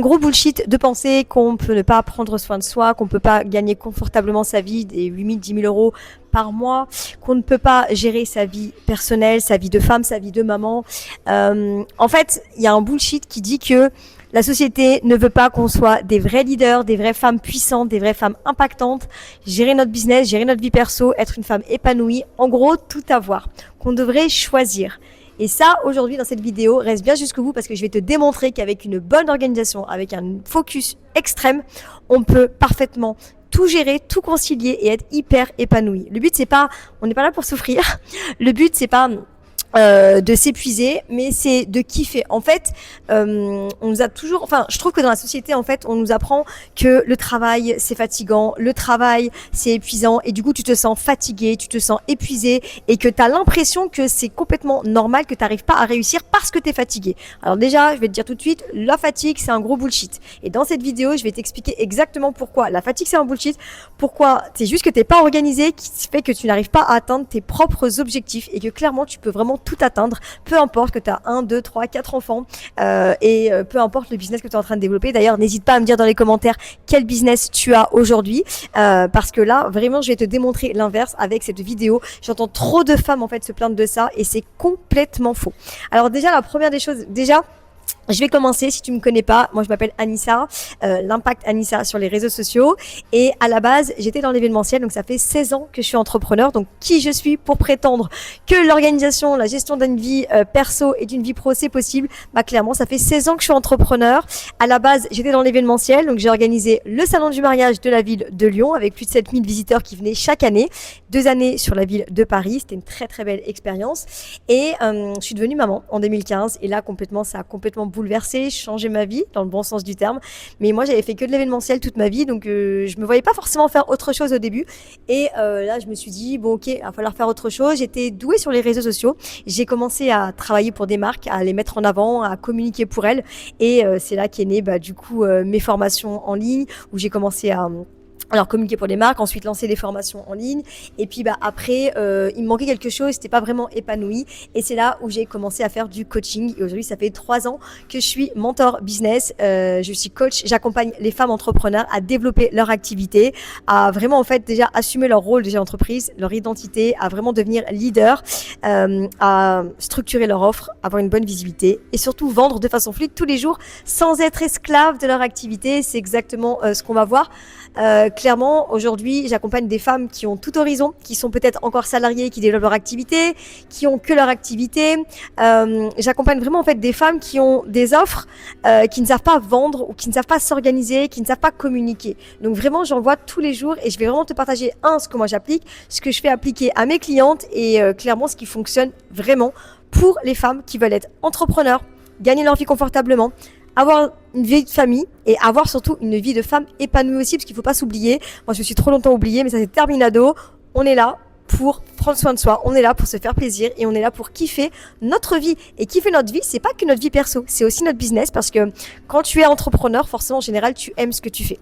Gros bullshit de penser qu'on peut ne pas prendre soin de soi, qu'on peut pas gagner confortablement sa vie, des 8 000, 10 000 euros par mois, qu'on ne peut pas gérer sa vie personnelle, sa vie de femme, sa vie de maman. En fait, il y a un bullshit qui dit que la société ne veut pas qu'on soit des vrais leaders, des vraies femmes puissantes, des vraies femmes impactantes, gérer notre business, gérer notre vie perso, être une femme épanouie, en gros, tout avoir, qu'on devrait choisir. Et ça, aujourd'hui, dans cette vidéo, reste bien jusqu'au bout parce que je vais te démontrer qu'avec une bonne organisation, avec un focus extrême, on peut parfaitement tout gérer, tout concilier et être hyper épanoui. Le but, c'est pas, on n'est pas là pour souffrir. Le but, c'est pas de s'épuiser, mais c'est de kiffer. En fait, on nous a toujours, enfin, je trouve que dans la société, en fait, on nous apprend que le travail, c'est fatigant, le travail, c'est épuisant, et du coup, tu te sens fatigué, tu te sens épuisé, et que tu as l'impression que c'est complètement normal que tu n'arrives pas à réussir parce que tu es fatigué. Alors déjà, je vais te dire tout de suite, la fatigue, c'est un gros bullshit. Et dans cette vidéo, je vais t'expliquer exactement pourquoi la fatigue, c'est un bullshit, pourquoi c'est juste que tu n'es pas organisé, qui fait que tu n'arrives pas à atteindre tes propres objectifs, et que clairement, tu peux vraiment tout atteindre, peu importe que tu as 1, 2, 3, 4 enfants et peu importe le business que tu es en train de développer. D'ailleurs, n'hésite pas à me dire dans les commentaires quel business tu as aujourd'hui parce que là, vraiment, je vais te démontrer l'inverse avec cette vidéo. J'entends trop de femmes en fait se plaindre de ça et c'est complètement faux. Alors déjà, la première des choses, je vais commencer, si tu me connais pas, moi je m'appelle Anissa, l'impact Anissa sur les réseaux sociaux et à la base j'étais dans l'événementiel, donc ça fait 16 ans que je suis entrepreneur, donc qui je suis pour prétendre que l'organisation, la gestion d'une vie perso et d'une vie pro c'est possible, bah clairement ça fait 16 ans que je suis entrepreneur. À la base j'étais dans l'événementiel, donc j'ai organisé le salon du mariage de la ville de Lyon avec plus de 7000 visiteurs qui venaient chaque année, 2 années sur la ville de Paris, c'était une très très belle expérience et je suis devenue maman en 2015 et là complètement ça a complètement bouleversé, changé ma vie dans le bon sens du terme. Mais moi, j'avais fait que de l'événementiel toute ma vie, donc je me voyais pas forcément faire autre chose au début. Et là, je me suis dit bon, ok, il va falloir faire autre chose. J'étais douée sur les réseaux sociaux. J'ai commencé à travailler pour des marques, à les mettre en avant, à communiquer pour elles. Et c'est là qu'est né, du coup, mes formations en ligne, où j'ai commencé à alors communiquer pour les marques, ensuite lancer des formations en ligne et puis après il me manquait quelque chose, c'était pas vraiment épanoui et c'est là où j'ai commencé à faire du coaching et aujourd'hui ça fait 3 ans que je suis mentor business, je suis coach, j'accompagne les femmes entrepreneurs à développer leur activité, à vraiment en fait déjà assumer leur rôle déjà entreprise, leur identité, à vraiment devenir leader, à structurer leur offre, avoir une bonne visibilité et surtout vendre de façon fluide tous les jours sans être esclave de leur activité. C'est exactement ce qu'on va voir. Clairement, aujourd'hui, j'accompagne des femmes qui ont tout horizon, qui sont peut-être encore salariées, qui développent leur activité, qui ont que leur activité. J'accompagne vraiment en fait des femmes qui ont des offres, qui ne savent pas vendre ou qui ne savent pas s'organiser, qui ne savent pas communiquer. Donc vraiment, j'en vois tous les jours et je vais vraiment te partager ce que moi j'applique, ce que je fais appliquer à mes clientes et clairement ce qui fonctionne vraiment pour les femmes qui veulent être entrepreneurs, gagner leur vie confortablement, avoir une vie de famille et avoir surtout une vie de femme épanouie aussi parce qu'il faut pas s'oublier. Moi, je me suis trop longtemps oubliée, mais ça c'est terminado. On est là pour prendre soin de soi, on est là pour se faire plaisir et on est là pour kiffer notre vie. Et kiffer notre vie, c'est pas que notre vie perso, c'est aussi notre business parce que quand tu es entrepreneur, forcément en général, tu aimes ce que tu fais.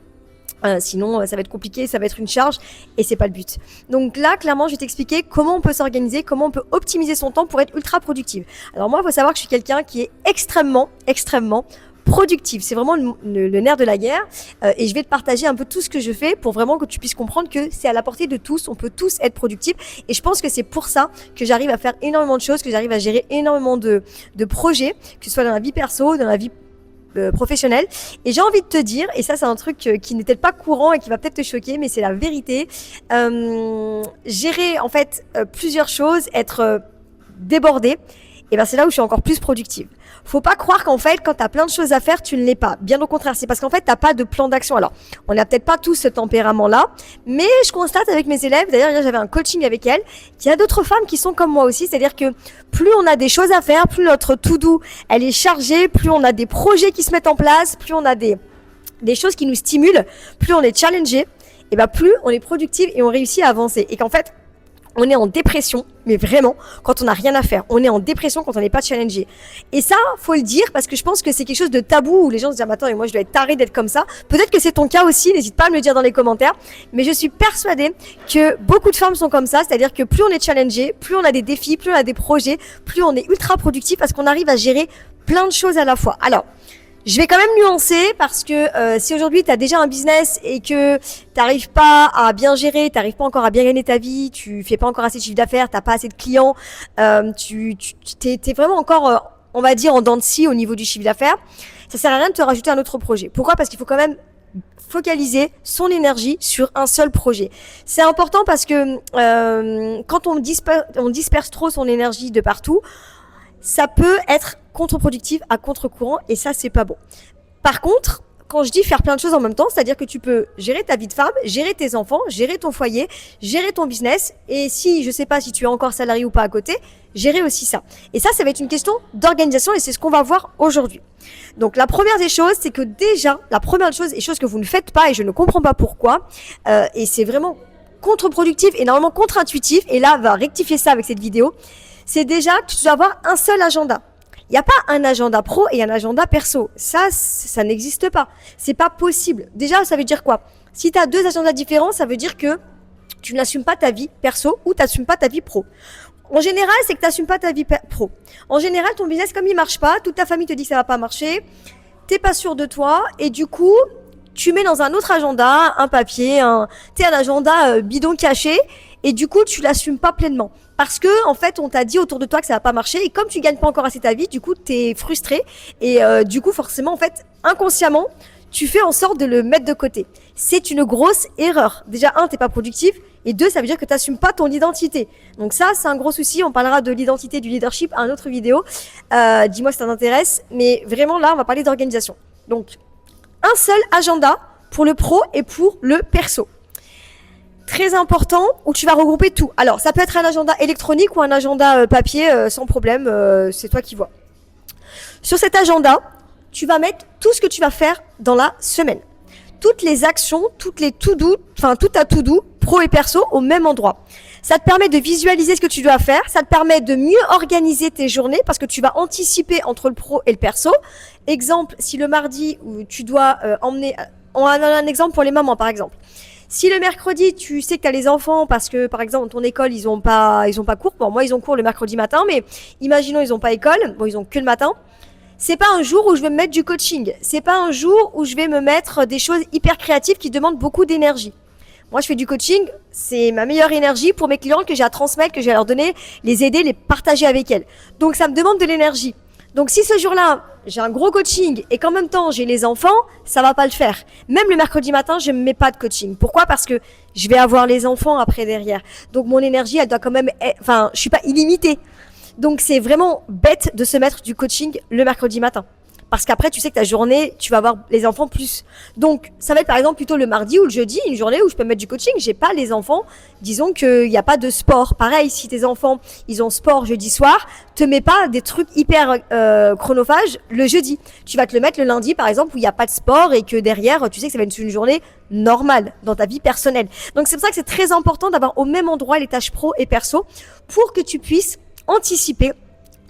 Sinon, ça va être compliqué, ça va être une charge et c'est pas le but. Donc là, clairement, je vais t'expliquer comment on peut s'organiser, comment on peut optimiser son temps pour être ultra productive. Alors moi, il faut savoir que je suis quelqu'un qui est extrêmement productive. C'est vraiment le nerf de la guerre et je vais te partager un peu tout ce que je fais pour vraiment que tu puisses comprendre que c'est à la portée de tous, on peut tous être productifs et je pense que c'est pour ça que j'arrive à faire énormément de choses, que j'arrive à gérer énormément de projets, que ce soit dans la vie perso, dans la vie professionnelle. Et j'ai envie de te dire, et ça c'est un truc qui n'est peut-être pas courant et qui va peut-être te choquer, mais c'est la vérité, gérer en fait plusieurs choses, être débordé, et ben c'est là où je suis encore plus productive. Faut pas croire qu'en fait, quand tu as plein de choses à faire, tu ne l'es pas. Bien au contraire, c'est parce qu'en fait, tu n'as pas de plan d'action. Alors, on n'a peut-être pas tous ce tempérament-là, mais je constate avec mes élèves, d'ailleurs, hier, j'avais un coaching avec elles, qu'il y a d'autres femmes qui sont comme moi aussi, c'est-à-dire que plus on a des choses à faire, plus notre to-do, elle est chargée, plus on a des projets qui se mettent en place, plus on a des choses qui nous stimulent, plus on est challengé, et ben plus on est productive et on réussit à avancer. Et qu'en fait, on est en dépression, mais vraiment, quand on n'a rien à faire. On est en dépression quand on n'est pas challengé. Et ça, faut le dire, parce que je pense que c'est quelque chose de tabou où les gens se disent « Attends, et moi je dois être taré d'être comme ça ». Peut-être que c'est ton cas aussi, n'hésite pas à me le dire dans les commentaires. Mais je suis persuadée que beaucoup de femmes sont comme ça, c'est-à-dire que plus on est challengé, plus on a des défis, plus on a des projets, plus on est ultra productif parce qu'on arrive à gérer plein de choses à la fois. Alors, Je vais quand même nuancer parce que si aujourd'hui tu as déjà un business et que tu n'arrives pas à bien gérer, tu n'arrives pas encore à bien gagner ta vie, tu fais pas encore assez de chiffre d'affaires, tu n'as pas assez de clients, t'es vraiment encore, on va dire, en dents de scie au niveau du chiffre d'affaires, ça sert à rien de te rajouter un autre projet. Pourquoi ? Parce qu'il faut quand même focaliser son énergie sur un seul projet. C'est important parce que quand on disperse trop son énergie de partout, ça peut être contre-productif à contre-courant et ça, c'est pas bon. Par contre, quand je dis faire plein de choses en même temps, c'est-à-dire que tu peux gérer ta vie de femme, gérer tes enfants, gérer ton foyer, gérer ton business et si, je sais pas si tu es encore salarié ou pas à côté, gérer aussi ça. Et ça va être une question d'organisation et c'est ce qu'on va voir aujourd'hui. Donc la première des choses, c'est que déjà, la première chose, et chose que vous ne faites pas et je ne comprends pas pourquoi, et c'est vraiment contre-productif et normalement contre-intuitif, et là, va rectifier ça avec cette vidéo, c'est déjà que tu dois avoir un seul agenda. Il n'y a pas un agenda pro et un agenda perso. Ça n'existe pas. C'est pas possible. Déjà, ça veut dire quoi ? Si tu as deux agendas différents, ça veut dire que tu n'assumes pas ta vie perso ou tu n'assumes pas ta vie pro. En général, c'est que tu n'assumes pas ta vie pro. En général, ton business, comme il marche pas, toute ta famille te dit que ça va pas marcher, t'es pas sûr de toi et du coup, tu mets dans un autre agenda, un papier, un agenda bidon caché et du coup, tu l'assumes pas pleinement. Parce que, en fait, on t'a dit autour de toi que ça va pas marcher et comme tu gagnes pas encore assez ta vie, du coup, t'es frustré et du coup, forcément, en fait, inconsciemment, tu fais en sorte de le mettre de côté. C'est une grosse erreur. Déjà, un, t'es pas productif et deux, ça veut dire que t'assumes pas ton identité. Donc ça, c'est un gros souci. On parlera de l'identité, du leadership à une autre vidéo. Dis-moi si ça t'intéresse. Mais vraiment, là, on va parler d'organisation. Donc, un seul agenda pour le pro et pour le perso. Très important, où tu vas regrouper tout. Alors, ça peut être un agenda électronique ou un agenda papier, sans problème, c'est toi qui vois. Sur cet agenda, tu vas mettre tout ce que tu vas faire dans la semaine. Toutes les actions, toutes les to-do, enfin tout à to-do, pro et perso, au même endroit. Ça te permet de visualiser ce que tu dois faire, ça te permet de mieux organiser tes journées parce que tu vas anticiper entre le pro et le perso. Exemple, si le mardi, tu dois emmener... On a un exemple pour les mamans, par exemple. Si le mercredi, tu sais que tu as les enfants parce que, par exemple, dans ton école, ils ont pas cours. Bon, moi, ils ont cours le mercredi matin, mais imaginons, ils ont pas école. Bon, ils ont que le matin. C'est pas un jour où je vais me mettre du coaching. C'est pas un jour où je vais me mettre des choses hyper créatives qui demandent beaucoup d'énergie. Moi, je fais du coaching. C'est ma meilleure énergie pour mes clientes que j'ai à transmettre, que j'ai à leur donner, les aider, les partager avec elles. Donc, ça me demande de l'énergie. Donc, si ce jour-là, j'ai un gros coaching et qu'en même temps, j'ai les enfants, ça va pas le faire. Même le mercredi matin, je ne mets pas de coaching. Pourquoi ? Parce que je vais avoir les enfants après derrière. Donc, mon énergie, elle doit quand même... Enfin, je suis pas illimitée. Donc, c'est vraiment bête de se mettre du coaching le mercredi matin. Parce qu'après, tu sais que ta journée, tu vas avoir les enfants plus. Donc, ça va être par exemple plutôt le mardi ou le jeudi, une journée où je peux mettre du coaching. J'ai pas les enfants. Disons qu'il n'y a pas de sport. Pareil, si tes enfants, ils ont sport jeudi soir, te mets pas des trucs hyper chronophages le jeudi. Tu vas te le mettre le lundi, par exemple, où il n'y a pas de sport et que derrière, tu sais que ça va être une journée normale dans ta vie personnelle. Donc, c'est pour ça que c'est très important d'avoir au même endroit les tâches pro et perso pour que tu puisses anticiper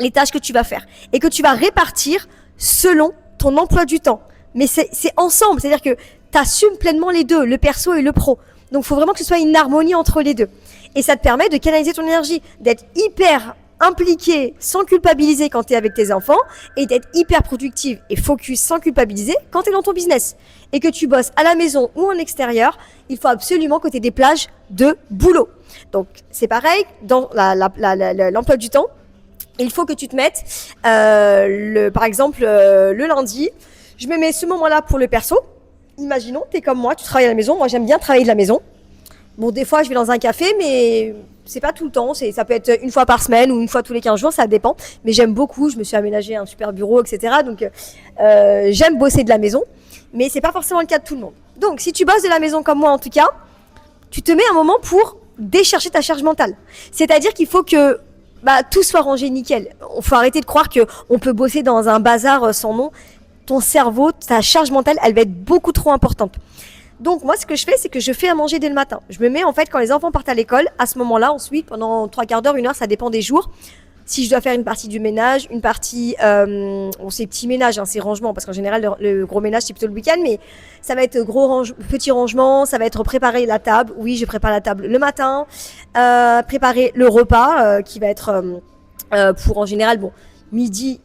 les tâches que tu vas faire et que tu vas répartir selon ton emploi du temps. Mais c'est ensemble, c'est-à-dire que tu assumes pleinement les deux, le perso et le pro. Donc, il faut vraiment que ce soit une harmonie entre les deux. Et ça te permet de canaliser ton énergie, d'être hyper impliqué sans culpabiliser quand tu es avec tes enfants et d'être hyper productive et focus sans culpabiliser quand tu es dans ton business. Et que tu bosses à la maison ou en extérieur, il faut absolument que tu aies des plages de boulot. Donc, c'est pareil dans l'emploi du temps. Il faut que tu te mettes, par exemple, le lundi, je me mets ce moment-là pour le perso. Imaginons, tu es comme moi, tu travailles à la maison. Moi, j'aime bien travailler de la maison. Bon, des fois, je vais dans un café, mais c'est pas tout le temps. Ça peut être une fois par semaine ou une fois tous les 15 jours, ça dépend. Mais j'aime beaucoup, je me suis aménagé un super bureau, etc. Donc, j'aime bosser de la maison, mais c'est pas forcément le cas de tout le monde. Donc, si tu bosses de la maison comme moi, en tout cas, tu te mets un moment pour décharger ta charge mentale. C'est-à-dire qu'il faut que tout soit rangé nickel. Il faut arrêter de croire qu'on peut bosser dans un bazar sans nom. Ton cerveau, ta charge mentale, elle va être beaucoup trop importante. Donc, moi, ce que je fais, c'est que je fais à manger dès le matin. Je me mets, en fait, quand les enfants partent à l'école, à ce moment-là, ensuite, pendant 3 quarts d'heure, 1 heure, ça dépend des jours. Si je dois faire une partie du ménage, une partie, c'est petit ménage, c'est rangement, parce qu'en général, le gros ménage, c'est plutôt le week-end, mais ça va être petit rangement, ça va être préparer la table. Oui, je prépare la table le matin, préparer le repas, qui va être, pour en général, bon, midi,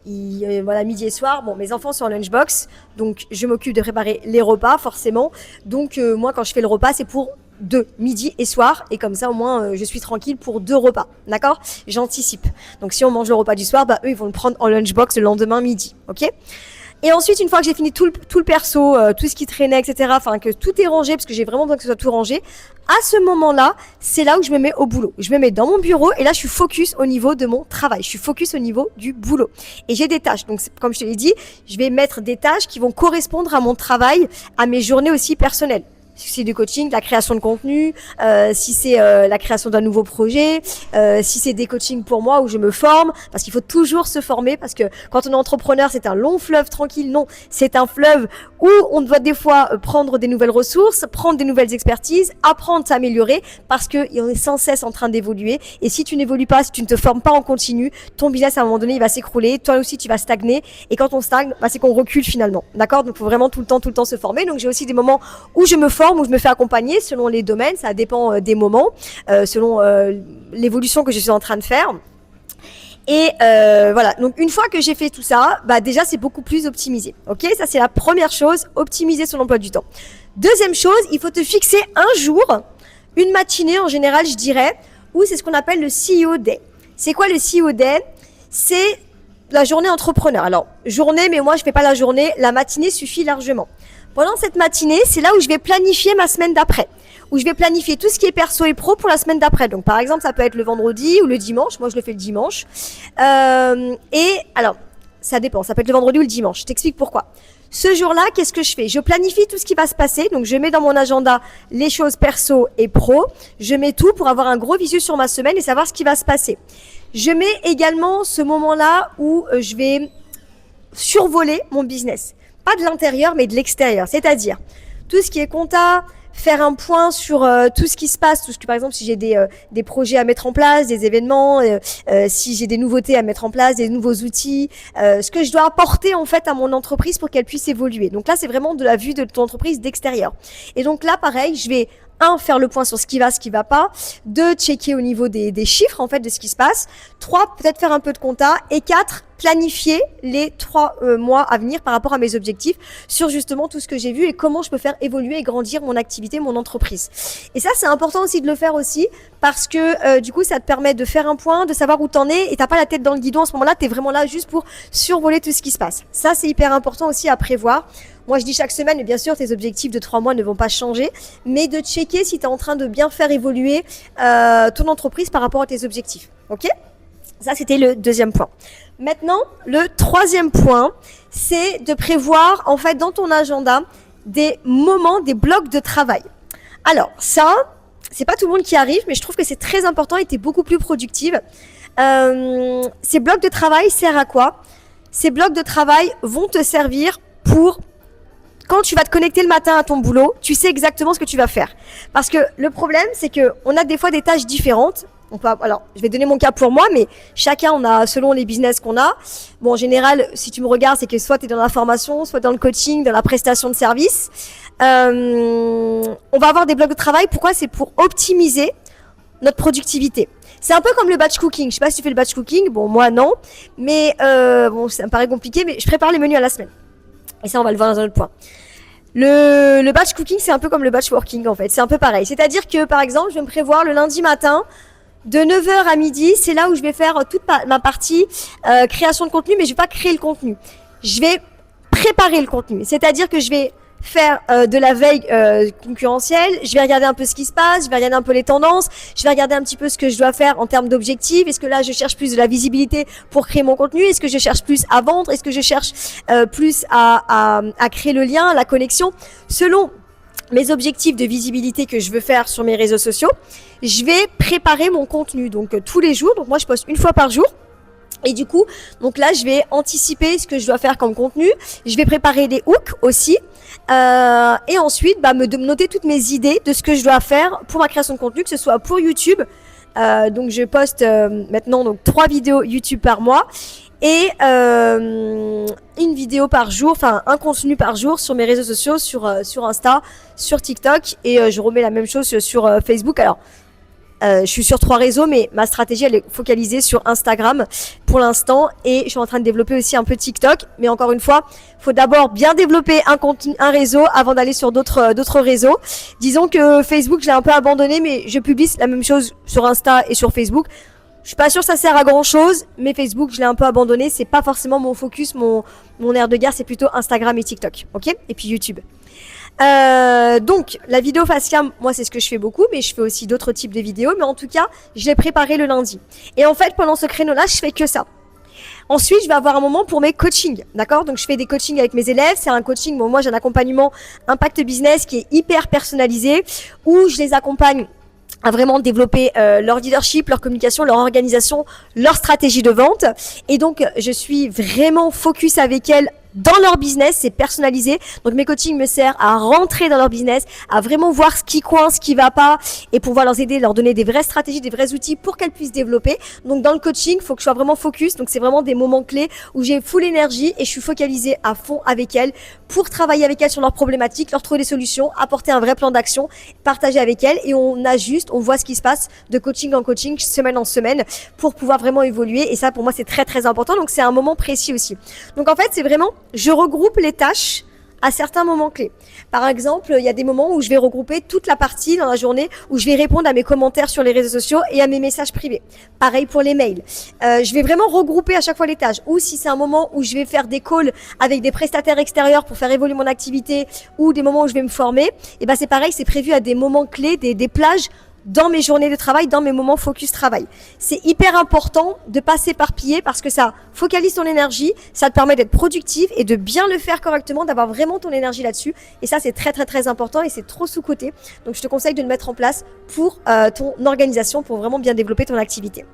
voilà, midi et soir. Bon, mes enfants sont en lunchbox, donc je m'occupe de préparer les repas forcément. Donc moi, quand je fais le repas, c'est pour 2, midi et soir, et comme ça au moins je suis tranquille pour 2 repas, d'accord? J'anticipe. Donc si on mange le repas du soir, bah eux ils vont le prendre en lunchbox le lendemain midi, ok? Et ensuite, une fois que j'ai fini tout le perso, tout ce qui traînait, etc., enfin que tout est rangé, parce que j'ai vraiment besoin que ce soit tout rangé, à ce moment-là, c'est là où je me mets au boulot. Je me mets dans mon bureau et là, je suis focus au niveau de mon travail. Je suis focus au niveau du boulot. Et j'ai des tâches. Donc, comme je te l'ai dit, je vais mettre des tâches qui vont correspondre à mon travail, à mes journées aussi personnelles. Si c'est du coaching, de la création de contenu, si c'est la création d'un nouveau projet, si c'est des coachings pour moi où je me forme, parce qu'il faut toujours se former, parce que quand on est entrepreneur, c'est un long fleuve tranquille. Non, c'est un fleuve où on doit des fois prendre des nouvelles ressources, prendre des nouvelles expertises, apprendre, s'améliorer, parce que on est sans cesse en train d'évoluer. Et si tu n'évolues pas, si tu ne te formes pas en continu, ton business à un moment donné, il va s'écrouler. Toi aussi, tu vas stagner. Et quand on stagne, bah, c'est qu'on recule finalement. D'accord? Donc, il faut vraiment tout le temps se former. Donc, j'ai aussi des moments où je me forme, où je me fais accompagner selon les domaines, ça dépend des moments, selon l'évolution que je suis en train de faire. Et voilà, donc une fois que j'ai fait tout ça, bah déjà c'est beaucoup plus optimisé. Ok, ça c'est la première chose, optimiser son emploi du temps. Deuxième chose, il faut te fixer un jour, une matinée en général, je dirais, où c'est ce qu'on appelle le CEO Day. C'est quoi le CEO Day? C'est la journée entrepreneur. Alors, journée, mais moi je fais pas la journée, la matinée suffit largement. Pendant cette matinée, c'est là où je vais planifier ma semaine d'après, où je vais planifier tout ce qui est perso et pro pour la semaine d'après. Donc, par exemple, ça peut être le vendredi ou le dimanche. Moi, je le fais le dimanche. Et alors, ça dépend. Ça peut être le vendredi ou le dimanche. Je t'explique pourquoi. Ce jour-là, qu'est-ce que je fais? Je planifie tout ce qui va se passer. Donc, je mets dans mon agenda les choses perso et pro. Je mets tout pour avoir un gros visu sur ma semaine et savoir ce qui va se passer. Je mets également ce moment-là où je vais survoler mon business. Pas de l'intérieur, mais de l'extérieur. C'est-à-dire, tout ce qui est compta, faire un point sur tout ce qui se passe, tout ce que, par exemple, si j'ai des projets à mettre en place, des événements, si j'ai des nouveautés à mettre en place, des nouveaux outils, ce que je dois apporter, en fait, à mon entreprise pour qu'elle puisse évoluer. Donc là, c'est vraiment de la vue de ton entreprise d'extérieur. Et donc là, pareil, je vais faire le point sur ce qui va pas. 2, checker au niveau des chiffres, en fait, de ce qui se passe. 3, peut-être faire un peu de compta. Et 4, planifier les 3 mois à venir par rapport à mes objectifs sur justement tout ce que j'ai vu et comment je peux faire évoluer et grandir mon activité, mon entreprise. Et ça, c'est important aussi de le faire aussi parce que du coup, ça te permet de faire un point, de savoir où t'en es et t'as pas la tête dans le guidon à ce moment-là. T'es vraiment là juste pour survoler tout ce qui se passe. Ça, c'est hyper important aussi à prévoir. Moi, je dis chaque semaine, et bien sûr, tes objectifs de 3 mois ne vont pas changer, mais de checker si tu es en train de bien faire évoluer ton entreprise par rapport à tes objectifs. Ok? Ça, c'était le deuxième point. Maintenant, le troisième point, c'est de prévoir, en fait, dans ton agenda, des moments, des blocs de travail. Alors, ça, c'est pas tout le monde qui arrive, mais je trouve que c'est très important et tu es beaucoup plus productive. Ces blocs de travail servent à quoi? Ces blocs de travail vont te servir pour... Quand tu vas te connecter le matin à ton boulot, tu sais exactement ce que tu vas faire. Parce que le problème, c'est que on a des fois des tâches différentes. Alors, je vais donner mon cas pour moi, mais chacun, on a selon les business qu'on a. Bon, en général, si tu me regardes, c'est que soit tu es dans la formation, soit dans le coaching, dans la prestation de service. On va avoir des blocs de travail. Pourquoi? C'est pour optimiser notre productivité. C'est un peu comme le batch cooking. Je sais pas si tu fais le batch cooking. Bon, moi, non. Mais bon, ça me paraît compliqué, mais je prépare les menus à la semaine. Et ça, on va le voir dans un autre point. Le batch cooking, c'est un peu comme le batch working, en fait. C'est un peu pareil. C'est-à-dire que, par exemple, je vais me prévoir le lundi matin, de 9h à midi, c'est là où je vais faire toute ma partie création de contenu, mais je vais pas créer le contenu. Je vais préparer le contenu. C'est-à-dire que je vais faire de la veille concurrentielle, je vais regarder un peu ce qui se passe, je vais regarder un peu les tendances, je vais regarder un petit peu ce que je dois faire en termes d'objectifs. Est-ce que là je cherche plus de la visibilité pour créer mon contenu? Est-ce que je cherche plus à vendre? Est-ce que je cherche plus à créer le lien, la connexion? Selon mes objectifs de visibilité que je veux faire sur mes réseaux sociaux, je vais préparer mon contenu donc tous les jours. Donc moi je poste une fois par jour. Et du coup, donc là, je vais anticiper ce que je dois faire comme contenu. Je vais préparer des hooks aussi. Et ensuite, me noter toutes mes idées de ce que je dois faire pour ma création de contenu, que ce soit pour YouTube. Donc, je poste maintenant 3 vidéos YouTube par mois et une vidéo par jour, enfin un contenu par jour sur mes réseaux sociaux, sur Insta, sur TikTok. Et je remets la même chose sur Facebook. Alors, Je suis sur 3 réseaux, mais ma stratégie, elle est focalisée sur Instagram pour l'instant. Et je suis en train de développer aussi un peu TikTok. Mais encore une fois, faut d'abord bien développer un réseau avant d'aller sur d'autres réseaux. Disons que Facebook, je l'ai un peu abandonné, mais je publie la même chose sur Insta et sur Facebook. Je suis pas sûre que ça sert à grand chose, mais Facebook, je l'ai un peu abandonné. C'est pas forcément mon focus, mon aire de guerre, c'est plutôt Instagram et TikTok, ok? Et puis YouTube. Donc, la vidéo face cam, moi, c'est ce que je fais beaucoup, mais je fais aussi d'autres types de vidéos. Mais en tout cas, je l'ai préparé le lundi. Et en fait, pendant ce créneau-là, je fais que ça. Ensuite, je vais avoir un moment pour mes coachings, d'accord? Donc, je fais des coachings avec mes élèves. C'est un coaching, bon, moi, j'ai un accompagnement Impact Business qui est hyper personnalisé, où je les accompagne à vraiment développer leur leadership, leur communication, leur organisation, leur stratégie de vente. Et donc, je suis vraiment focus avec elles dans leur business, c'est personnalisé. Donc mes coachings me servent à rentrer dans leur business, à vraiment voir ce qui coince, ce qui va pas, et pouvoir leur aider, leur donner des vraies stratégies, des vrais outils pour qu'elles puissent développer. Donc dans le coaching, il faut que je sois vraiment focus. Donc c'est vraiment des moments clés où j'ai full énergie et je suis focalisée à fond avec elles pour travailler avec elles sur leurs problématiques, leur trouver des solutions, apporter un vrai plan d'action, partager avec elles, et on ajuste, on voit ce qui se passe de coaching en coaching, semaine en semaine, pour pouvoir vraiment évoluer. Et ça, pour moi, c'est très très important. Donc c'est un moment précis aussi. Donc en fait, c'est vraiment, je regroupe les tâches à certains moments clés. Par exemple, il y a des moments où je vais regrouper toute la partie dans la journée où je vais répondre à mes commentaires sur les réseaux sociaux et à mes messages privés. Pareil pour les mails. Je vais vraiment regrouper à chaque fois les tâches. Ou si c'est un moment où je vais faire des calls avec des prestataires extérieurs pour faire évoluer mon activité, ou des moments où je vais me former, et ben c'est pareil, c'est prévu à des moments clés, des plages dans mes journées de travail, dans mes moments focus travail. C'est hyper important de pas s'éparpiller parce que ça focalise ton énergie, ça te permet d'être productif et de bien le faire correctement, d'avoir vraiment ton énergie là-dessus. Et ça, c'est très très très important et c'est trop sous-coté. Donc je te conseille de le mettre en place pour ton organisation, pour vraiment bien développer ton activité.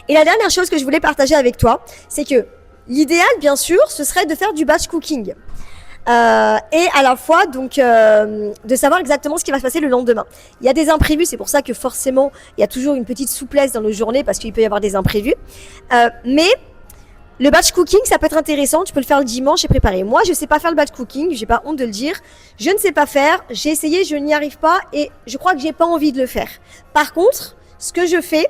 Et la dernière chose que je voulais partager avec toi, c'est que l'idéal, bien sûr, ce serait de faire du batch cooking. Et à la fois donc de savoir exactement ce qui va se passer le lendemain. Il y a des imprévus, c'est pour ça que forcément il y a toujours une petite souplesse dans nos journées parce qu'il peut y avoir des imprévus. Mais le batch cooking, ça peut être intéressant, tu peux le faire le dimanche et préparer. Moi, je sais pas faire le batch cooking, j'ai pas honte de le dire. Je ne sais pas faire, j'ai essayé, je n'y arrive pas et je crois que j'ai pas envie de le faire. Par contre, ce que je fais,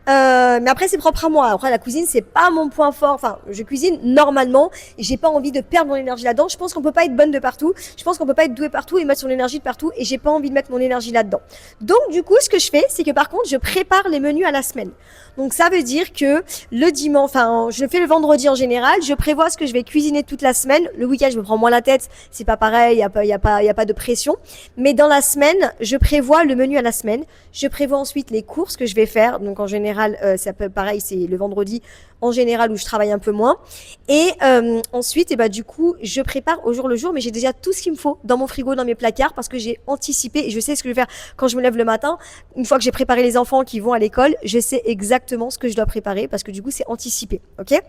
mais après c'est propre à moi. Après la cuisine c'est pas mon point fort. Enfin, je cuisine normalement et j'ai pas envie de perdre mon énergie là-dedans. Je pense qu'on peut pas être bonne de partout. Je pense qu'on peut pas être doué partout et mettre son énergie de partout. Et j'ai pas envie de mettre mon énergie là-dedans. Donc du coup, ce que je fais, c'est que par contre, je prépare les menus à la semaine. Donc ça veut dire que le dimanche, enfin, je le fais le vendredi en général. Je prévois ce que je vais cuisiner toute la semaine. Le week-end, je me prends moins la tête. C'est pas pareil. Il y a pas de pression. Mais dans la semaine, je prévois le menu à la semaine. Je prévois ensuite les courses que je vais faire. Donc en général, ça peut pareil, c'est le vendredi en général où je travaille un peu moins. Et ensuite, et bah du coup, je prépare au jour le jour, mais j'ai déjà tout ce qu'il me faut dans mon frigo, dans mes placards, parce que j'ai anticipé et je sais ce que je vais faire quand je me lève le matin. Une fois que j'ai préparé les enfants qui vont à l'école, je sais exactement ce que je dois préparer parce que du coup, c'est anticipé, ok ?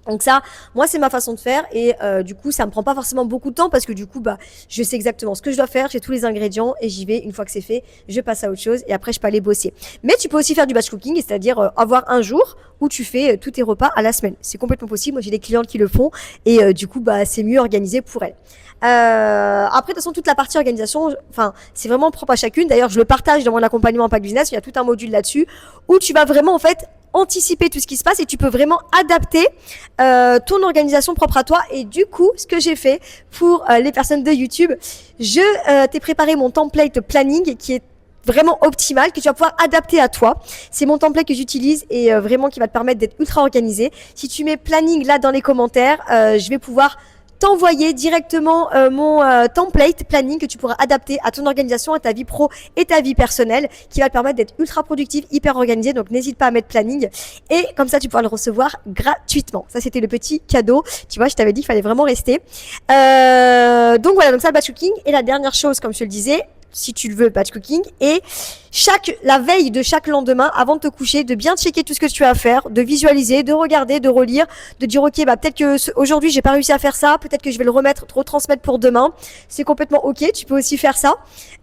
Donc ça, moi c'est ma façon de faire et du coup ça me prend pas forcément beaucoup de temps parce que du coup bah je sais exactement ce que je dois faire, j'ai tous les ingrédients et j'y vais. Une fois que c'est fait, je passe à autre chose et après je peux aller bosser. Mais tu peux aussi faire du batch cooking, c'est-à-dire avoir un jour où tu fais tous tes repas à la semaine. C'est complètement possible. Moi j'ai des clientes qui le font et du coup bah c'est mieux organisé pour elles. Après de toute façon toute la partie organisation, enfin c'est vraiment propre à chacune. D'ailleurs je le partage dans mon accompagnement Impact Business. Il y a tout un module là-dessus où tu vas vraiment en fait anticiper tout ce qui se passe et tu peux vraiment adapter ton organisation propre à toi. Et du coup, ce que j'ai fait pour les personnes de YouTube, je t'ai préparé mon template planning qui est vraiment optimal, que tu vas pouvoir adapter à toi. C'est mon template que j'utilise et vraiment qui va te permettre d'être ultra organisé. Si tu mets planning là dans les commentaires, je vais pouvoir t'envoyer directement mon template planning que tu pourras adapter à ton organisation, à ta vie pro et ta vie personnelle, qui va te permettre d'être ultra productif, hyper organisé. Donc n'hésite pas à mettre planning et comme ça tu pourras le recevoir gratuitement. Ça c'était le petit cadeau. Tu vois, je t'avais dit qu'il fallait vraiment rester. Donc voilà, donc ça le batch cooking. Et la dernière chose, comme je te le disais, si tu le veux, batch cooking, et la veille de chaque lendemain, avant de te coucher, de bien checker tout ce que tu as à faire, de visualiser, de regarder, de relire, de dire ok, bah peut-être que aujourd'hui j'ai pas réussi à faire ça, peut-être que je vais le retransmettre pour demain. C'est complètement ok, tu peux aussi faire ça.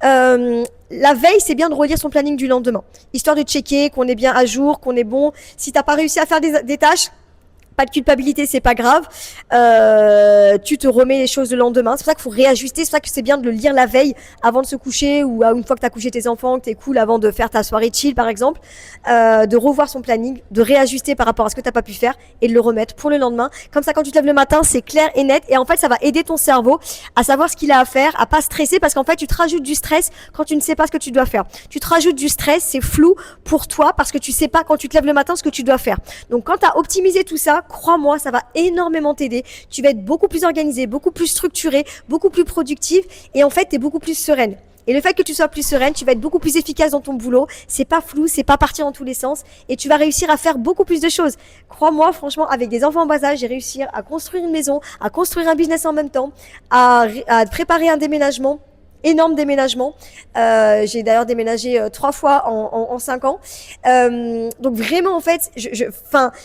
La veille, c'est bien de relire son planning du lendemain, histoire de checker qu'on est bien à jour, qu'on est bon. Si t'as pas réussi à faire des tâches, Pas de culpabilité, c'est pas grave. Tu te remets les choses le lendemain. C'est pour ça qu'il faut réajuster. C'est pour ça que c'est bien de le lire la veille avant de se coucher ou une fois que tu as couché tes enfants, que t'es cool avant de faire ta soirée chill par exemple. De revoir son planning, de réajuster par rapport à ce que tu n'as pas pu faire et de le remettre pour le lendemain. Comme ça, quand tu te lèves le matin, c'est clair et net. Et en fait, ça va aider ton cerveau à savoir ce qu'il a à faire, à pas stresser parce qu'en fait, tu te rajoutes du stress quand tu ne sais pas ce que tu dois faire. Tu te rajoutes du stress, c'est flou pour toi parce que tu sais pas quand tu te lèves le matin ce que tu dois faire. Donc quand tu as optimisé tout ça, crois-moi, ça va énormément t'aider. Tu vas être beaucoup plus organisé, beaucoup plus structuré, beaucoup plus productive et en fait, tu es beaucoup plus sereine. Et le fait que tu sois plus sereine, tu vas être beaucoup plus efficace dans ton boulot. C'est pas flou, c'est pas parti dans tous les sens et tu vas réussir à faire beaucoup plus de choses. Crois-moi, franchement, avec des enfants en bas âge, j'ai réussi à construire une maison, à construire un business en même temps, à préparer un déménagement. Énorme déménagement. J'ai d'ailleurs déménagé 3 fois en 5 ans. Donc vraiment, en fait,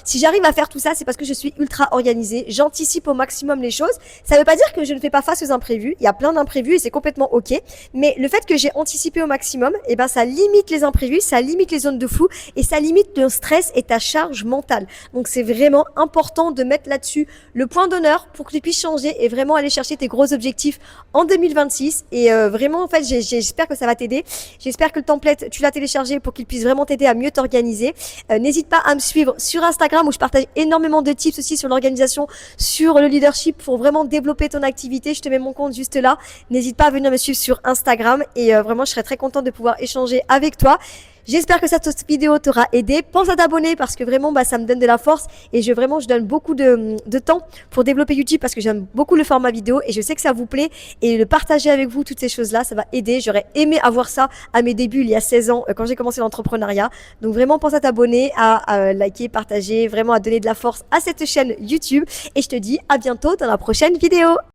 si j'arrive à faire tout ça, c'est parce que je suis ultra organisée. J'anticipe au maximum les choses. Ça ne veut pas dire que je ne fais pas face aux imprévus. Il y a plein d'imprévus et c'est complètement ok. Mais le fait que j'ai anticipé au maximum, eh ben, ça limite les imprévus, ça limite les zones de flou et ça limite le stress et ta charge mentale. Donc c'est vraiment important de mettre là-dessus le point d'honneur pour que tu puisses changer et vraiment aller chercher tes gros objectifs en 2026 et vraiment, en fait, j'espère que ça va t'aider. J'espère que le template, tu l'as téléchargé pour qu'il puisse vraiment t'aider à mieux t'organiser. N'hésite pas à me suivre sur Instagram où je partage énormément de tips aussi sur l'organisation, sur le leadership pour vraiment développer ton activité. Je te mets mon compte juste là. N'hésite pas à venir me suivre sur Instagram et vraiment, je serais très contente de pouvoir échanger avec toi. J'espère que cette vidéo t'aura aidé. Pense à t'abonner parce que vraiment, ça me donne de la force et je donne beaucoup de temps pour développer YouTube parce que j'aime beaucoup le format vidéo et je sais que ça vous plaît et le partager avec vous, toutes ces choses-là, ça va aider. J'aurais aimé avoir ça à mes débuts il y a 16 ans quand j'ai commencé l'entrepreneuriat. Donc vraiment, pense à t'abonner, à liker, partager, vraiment à donner de la force à cette chaîne YouTube et je te dis à bientôt dans la prochaine vidéo.